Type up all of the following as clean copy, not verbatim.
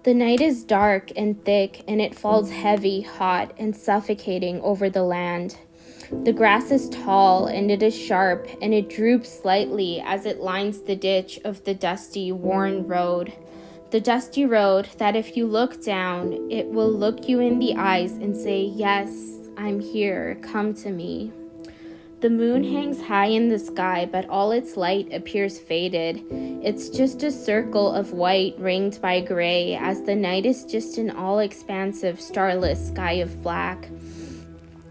The night is dark and thick, and it falls heavy, hot, and suffocating over the land. The grass is tall, and it is sharp, and it droops slightly as it lines the ditch of the dusty, worn road. The dusty road that if you look down, it will look you in the eyes and say, "Yes, I'm here, come to me." The moon hangs high in the sky, but all its light appears faded. It's just a circle of white ringed by gray, as the night is just an all-expansive, starless sky of black.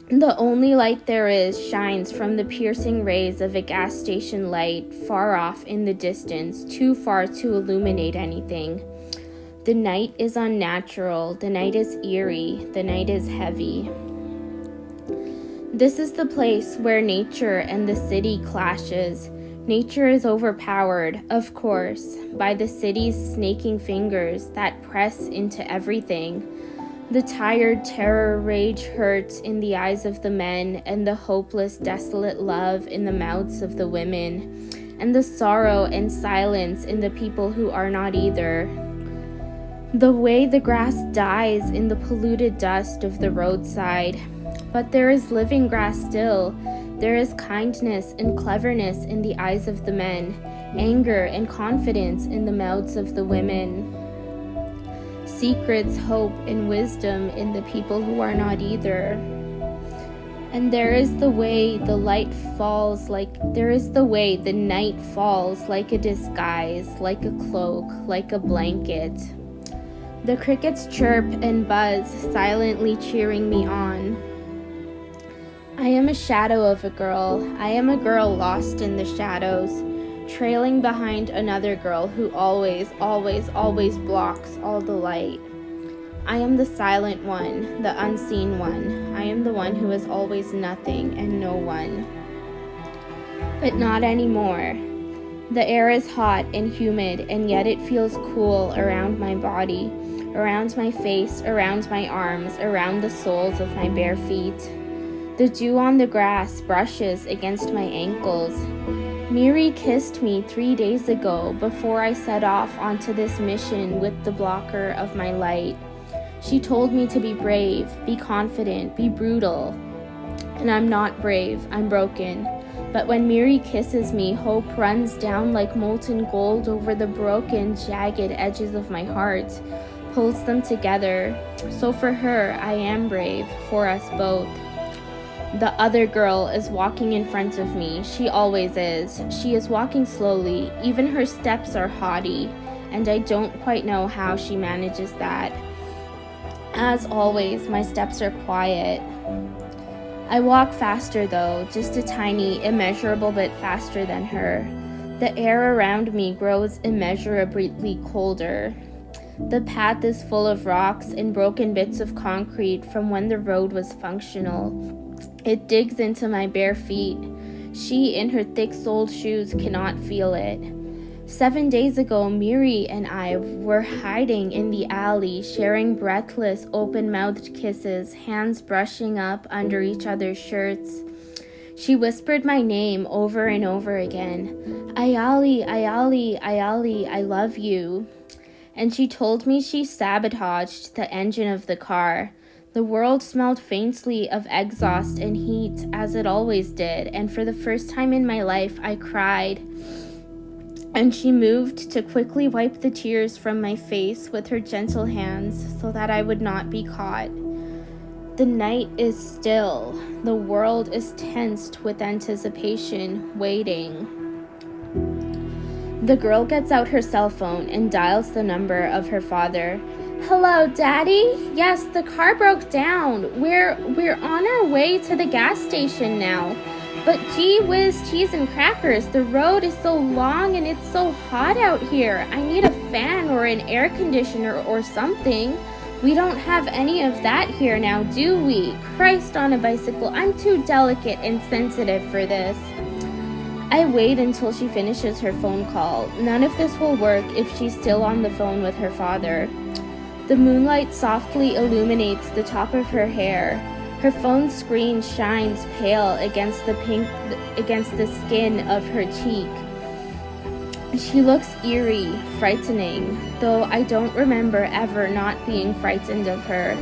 The only light there is shines from the piercing rays of a gas station light far off in the distance, too far to illuminate anything. The night is unnatural, the night is eerie, the night is heavy. This is the place where nature and the city clashes. Nature is overpowered, of course, by the city's snaking fingers that press into everything. The tired terror rage hurts in the eyes of the men, and the hopeless desolate love in the mouths of the women, and the sorrow and silence in the people who are not either. The way the grass dies in the polluted dust of the roadside. But there is living grass still. There is kindness and cleverness in the eyes of the men, anger and confidence in the mouths of the women. Secrets, hope, and wisdom in the people who are not either. And there is the way the night falls like a disguise, like a cloak, like a blanket. The crickets chirp and buzz, silently cheering me on. I am a shadow of a girl. I am a girl lost in the shadows, trailing behind another girl who always blocks all the light. I am the silent one, the unseen one. I am the one who is always nothing and no one. But not anymore. The air is hot and humid, and yet it feels cool around my body, around my face, around my arms, around the soles of my bare feet. The dew on the grass brushes against my ankles. Miri kissed me 3 days ago before I set off onto this mission with the blocker of my light. She told me to be brave, be confident, be brutal. And I'm not brave, I'm broken. But when Miri kisses me, hope runs down like molten gold over the broken, jagged edges of my heart, pulls them together. So for her, I am brave, for us both. The other girl is walking in front of me. She always is. She is walking slowly. Even her steps are haughty, and I don't quite know how she manages that. As always, my steps are quiet. I walk faster though, just a tiny, immeasurable bit faster than her. The air around me grows immeasurably colder. The path is full of rocks and broken bits of concrete from when the road was functional. It digs into my bare feet. She, in her thick-soled shoes, cannot feel it. 7 days ago, Miri and I were hiding in the alley, sharing breathless, open-mouthed kisses, hands brushing up under each other's shirts. She whispered my name over and over again. Ayali, Ayali, Ayali, I love you. And she told me she sabotaged the engine of the car. The world smelled faintly of exhaust and heat, as it always did, and for the first time in my life, I cried. And she moved to quickly wipe the tears from my face with her gentle hands so that I would not be caught. The night is still. The world is tensed with anticipation, waiting. The girl gets out her cell phone and dials the number of her father. Hello, Daddy? Yes, the car broke down. We're on our way to the gas station now. But gee whiz cheese and crackers, the road is so long and it's so hot out here. I need a fan or an air conditioner or something. We don't have any of that here now, do we? Christ on a bicycle, I'm too delicate and sensitive for this. I wait until she finishes her phone call. None of this will work if she's still on the phone with her father. The moonlight softly illuminates the top of her hair. Her phone screen shines pale against the skin of her cheek. She looks eerie, frightening, though I don't remember ever not being frightened of her.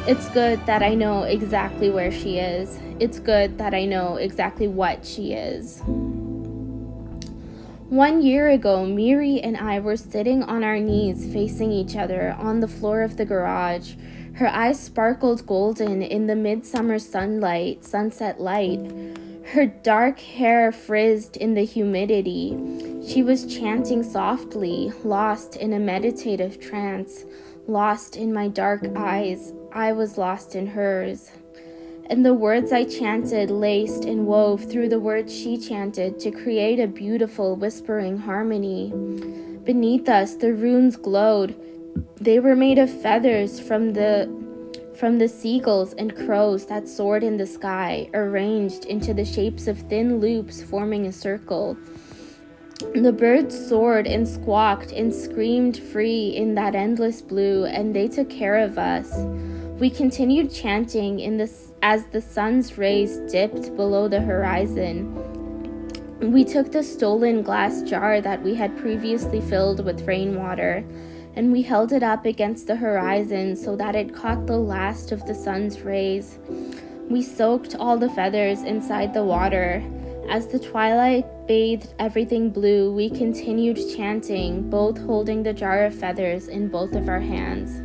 It's good that I know exactly where she is. It's good that I know exactly what she is. 1 year ago, Miri and I were sitting on our knees facing each other on the floor of the garage. Her eyes sparkled golden in the midsummer sunset light. Her dark hair frizzed in the humidity. She was chanting softly, lost in a meditative trance, lost in my dark eyes. I was lost in hers. And the words I chanted laced and wove through the words she chanted to create a beautiful whispering harmony. Beneath us, the runes glowed. They were made of feathers from the seagulls and crows that soared in the sky, arranged into the shapes of thin loops forming a circle. The birds soared and squawked and screamed free in that endless blue, and they took care of us. We continued chanting as the sun's rays dipped below the horizon. We took the stolen glass jar that we had previously filled with rainwater, and we held it up against the horizon so that it caught the last of the sun's rays. We soaked all the feathers inside the water. As the twilight bathed everything blue, we continued chanting, both holding the jar of feathers in both of our hands.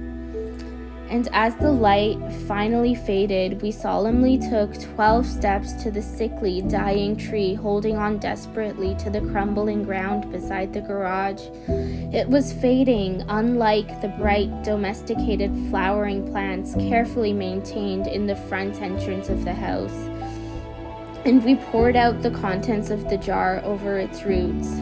And as the light finally faded, we solemnly took 12 steps to the sickly, dying tree, holding on desperately to the crumbling ground beside the garage. It was fading, unlike the bright, domesticated flowering plants carefully maintained in the front entrance of the house. And we poured out the contents of the jar over its roots.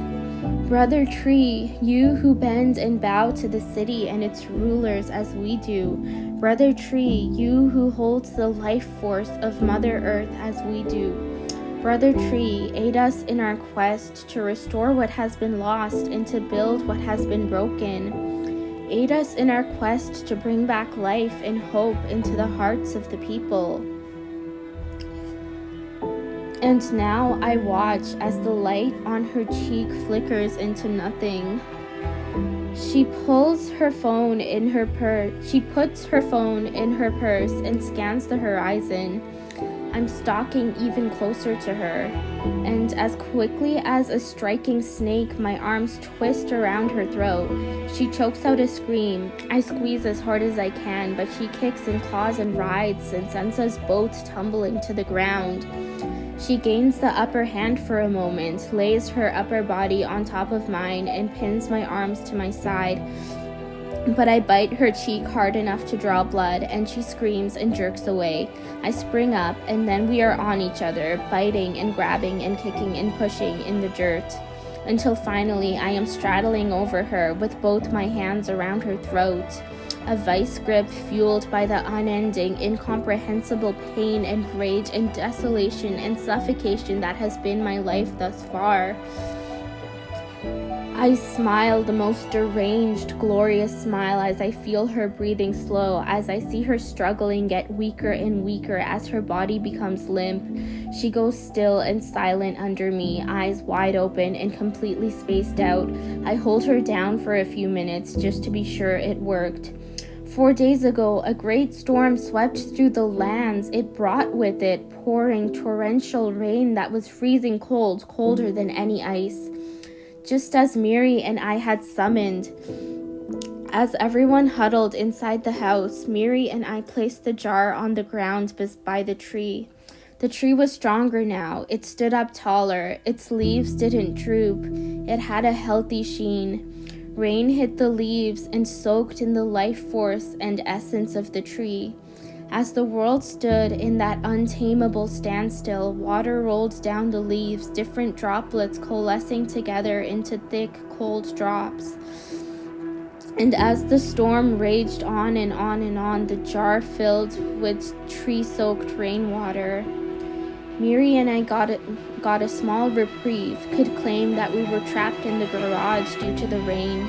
Brother Tree, you who bend and bow to the city and its rulers as we do. Brother Tree, you who holds the life force of Mother Earth as we do. Brother Tree, aid us in our quest to restore what has been lost and to build what has been broken. Aid us in our quest to bring back life and hope into the hearts of the people. And now I watch as the light on her cheek flickers into nothing. She puts her phone in her purse and scans the horizon. I'm stalking even closer to her, and as quickly as a striking snake, my arms twist around her throat. She chokes out a scream. I squeeze as hard as I can, but she kicks and claws and writhes and sends us both tumbling to the ground. She gains the upper hand for a moment, lays her upper body on top of mine, and pins my arms to my side. But I bite her cheek hard enough to draw blood, and she screams and jerks away. I spring up, and then we are on each other, biting and grabbing and kicking and pushing in the dirt, until finally I am straddling over her with both my hands around her throat. A vice grip fueled by the unending, incomprehensible pain and rage and desolation and suffocation that has been my life thus far. I smile the most deranged, glorious smile as I feel her breathing slow, as I see her struggling get weaker and weaker as her body becomes limp. She goes still and silent under me, eyes wide open and completely spaced out. I hold her down for a few minutes just to be sure it worked. 4 days ago, a great storm swept through the lands. It brought with it pouring torrential rain that was freezing cold, colder than any ice. Just as Miri and I had summoned. As everyone huddled inside the house, Miri and I placed the jar on the ground by the tree. The tree was stronger now. It stood up taller. Its leaves didn't droop. It had a healthy sheen. Rain hit the leaves and soaked in the life force and essence of the tree. As the world stood in that untamable standstill, water rolled down the leaves, different droplets coalescing together into thick, cold drops. And as the storm raged on and on and on, the jar filled with tree-soaked rainwater. Miri and I got a small reprieve, could claim that we were trapped in the garage due to the rain.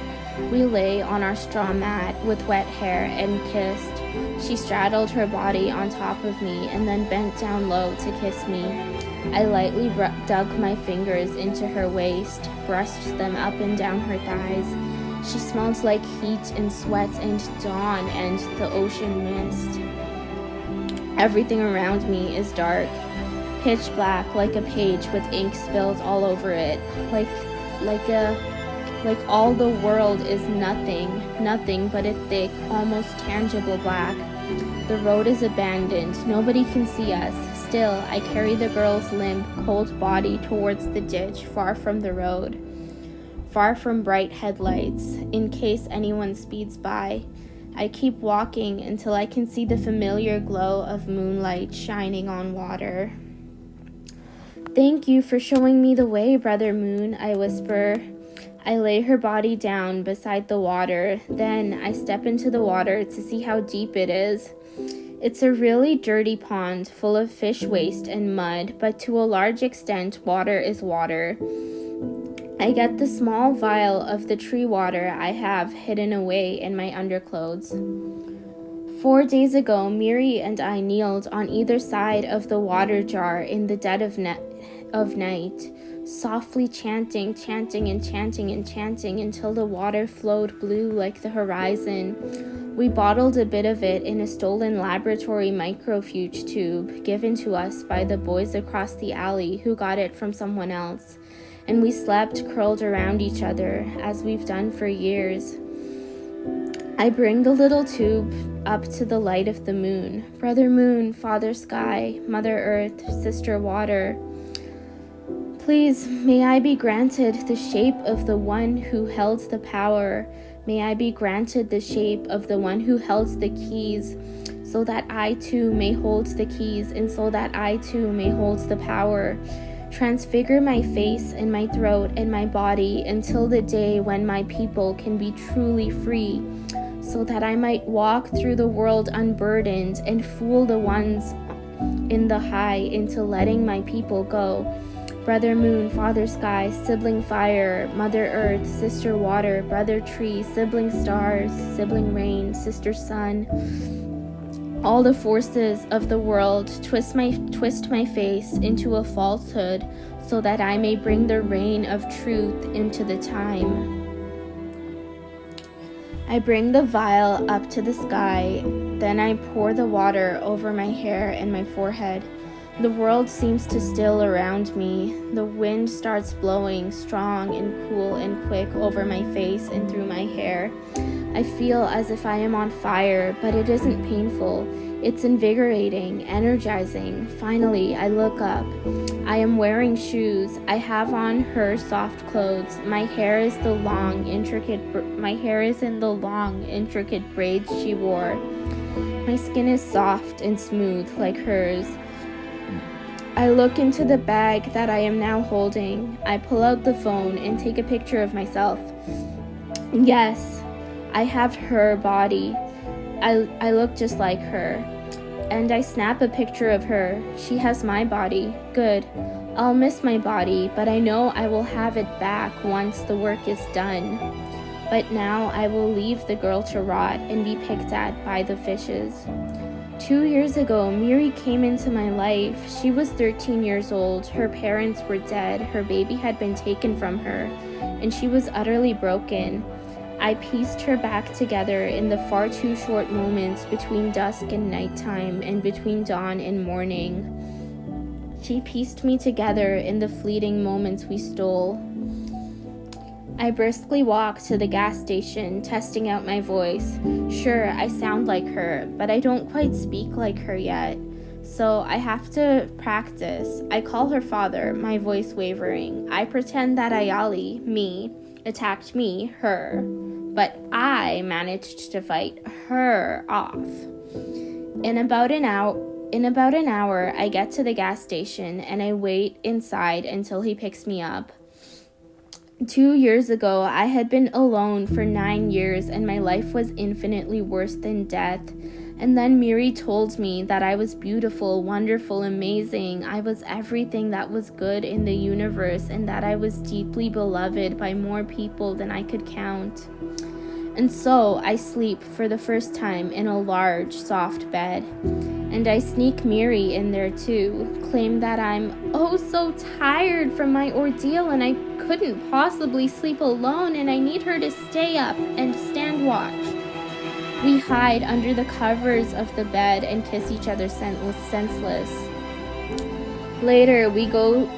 We lay on our straw mat with wet hair and kissed. She straddled her body on top of me and then bent down low to kiss me. I lightly dug my fingers into her waist, brushed them up and down her thighs. She smelled like heat and sweat and dawn and the ocean mist. Everything around me is dark, pitch black, like a page with ink spilled all over it, like all the world is nothing but a thick, almost tangible black. The road is abandoned, nobody can see us. Still, I carry the girl's limp, cold body towards the ditch, far from the road, far from bright headlights, in case anyone speeds by. I keep walking until I can see the familiar glow of moonlight shining on water. "Thank you for showing me the way, Brother Moon," I whisper. I lay her body down beside the water. Then I step into the water to see how deep it is. It's a really dirty pond full of fish waste and mud, but to a large extent, water is water. I get the small vial of the tree water I have hidden away in my underclothes. 4 days ago, Miri and I kneeled on either side of the water jar in the dead of night, softly chanting until the water flowed blue like the horizon. We bottled a bit of it in a stolen laboratory microfuge tube given to us by the boys across the alley who got it from someone else, and we slept curled around each other as we've done for years. I bring the little tube up to the light of the moon. Brother Moon, Father Sky, Mother Earth, Sister Water. Please, may I be granted the shape of the one who held the power. May I be granted the shape of the one who held the keys, so that I too may hold the keys, and so that I too may hold the power. Transfigure my face and my throat and my body until the day when my people can be truly free, so that I might walk through the world unburdened and fool the ones in the high into letting my people go. Brother Moon, Father Sky, Sibling Fire, Mother Earth, Sister Water, Brother Tree, Sibling Stars, Sibling Rain, Sister Sun. All the forces of the world twist my face into a falsehood, so that I may bring the rain of truth into the time. I bring the vial up to the sky, then I pour the water over my hair and my forehead. The world seems to still around me. The wind starts blowing strong and cool and quick over my face and through my hair. I feel as if I am on fire, but it isn't painful. It's invigorating, energizing. Finally, I look up. I am wearing shoes. I have on her soft clothes. My hair is in the long, intricate braids she wore. My skin is soft and smooth like hers. I look into the bag that I am now holding. I pull out the phone and take a picture of myself. Yes, I have her body. I look just like her. And I snap a picture of her. She has my body. Good. I'll miss my body, but I know I will have it back once the work is done. But now I will leave the girl to rot and be picked at by the fishes. 2 years ago, Miri came into my life. She was 13 years old. Her parents were dead. Her baby had been taken from her, and she was utterly broken. I pieced her back together in the far too short moments between dusk and nighttime and between dawn and morning. She pieced me together in the fleeting moments we stole. I briskly walk to the gas station, testing out my voice. Sure, I sound like her, but I don't quite speak like her yet, so I have to practice. I call her father, my voice wavering. I pretend that Ayali, me, attacked me, her, but I managed to fight her off. In about an hour, I get to the gas station and I wait inside until he picks me up. 2 years ago, I had been alone for 9 years and my life was infinitely worse than death. And then Miri told me that I was beautiful, wonderful, amazing. I was everything that was good in the universe and that I was deeply beloved by more people than I could count. And so I sleep for the first time in a large, soft bed. And I sneak Miri in there too, claim that I'm oh so tired from my ordeal and I couldn't possibly sleep alone and I need her to stay up and stand watch. We hide under the covers of the bed and kiss each other senseless. Later, we go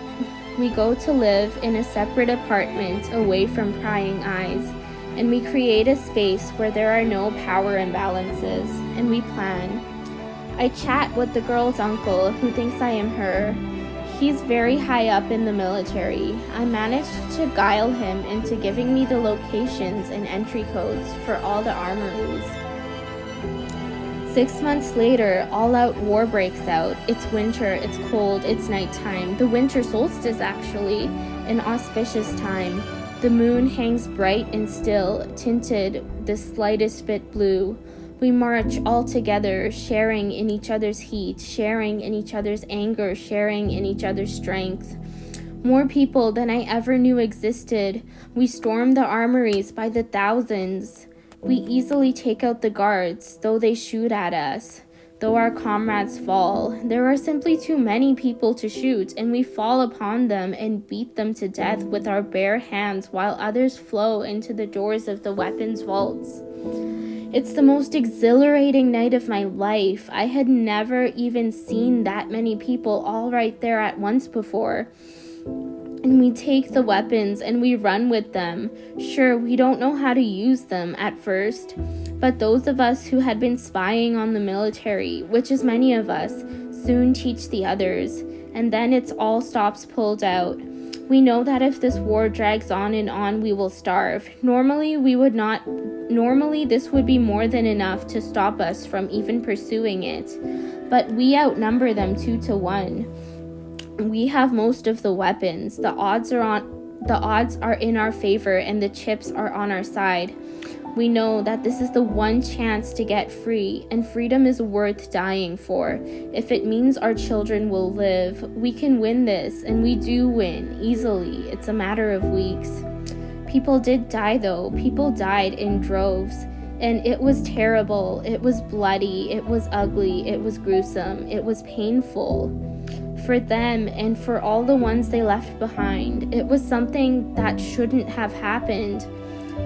to live in a separate apartment away from prying eyes, and we create a space where there are no power imbalances, and we plan. I chat with the girl's uncle, who thinks I am her. He's very high up in the military. I managed to guile him into giving me the locations and entry codes for all the armories. 6 months later, all-out war breaks out. It's winter, it's cold, it's nighttime. The winter solstice, actually, an auspicious time. The moon hangs bright and still, tinted the slightest bit blue. We march all together, sharing in each other's heat, sharing in each other's anger, sharing in each other's strength. More people than I ever knew existed. We storm the armories by the thousands. We easily take out the guards, though they shoot at us. Though our comrades fall, there are simply too many people to shoot, and we fall upon them and beat them to death with our bare hands while others flow into the doors of the weapons vaults. It's the most exhilarating night of my life. I had never even seen that many people all right there at once before. And we take the weapons and we run with them. Sure, we don't know how to use them at first, but those of us who had been spying on the military, which is many of us, soon teach the others, and then it's all stops pulled out. We know that if this war drags on and on, we will starve. Normally, this would be more than enough to stop us from even pursuing it, but we outnumber them 2 to 1. We have most of the weapons. The odds are in our favor and the chips are on our side. We know that this is the one chance to get free, and freedom is worth dying for. If it means our children will live, we can win this, and we do win easily. It's a matter of weeks. People did die though. People died in droves, and it was terrible. It was bloody. It was ugly. It was gruesome. It was painful. For them and for all the ones they left behind. It was something that shouldn't have happened,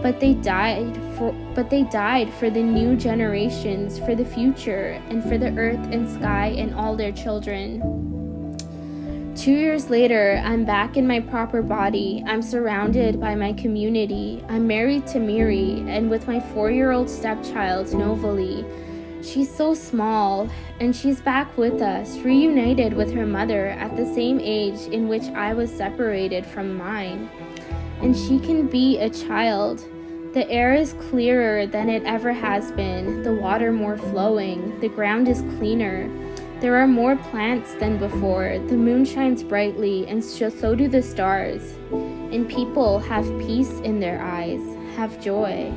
but they died for the new generations, for the future, and for the earth and sky and all their children. 2 years later, I'm back in my proper body. I'm surrounded by my community. I'm married to Miri and with my 4-year-old stepchild, Novali. She's so small, and she's back with us, reunited with her mother at the same age in which I was separated from mine. And she can be a child. The air is clearer than it ever has been, the water more flowing, the ground is cleaner. There are more plants than before, the moon shines brightly, and so do the stars. And people have peace in their eyes, have joy.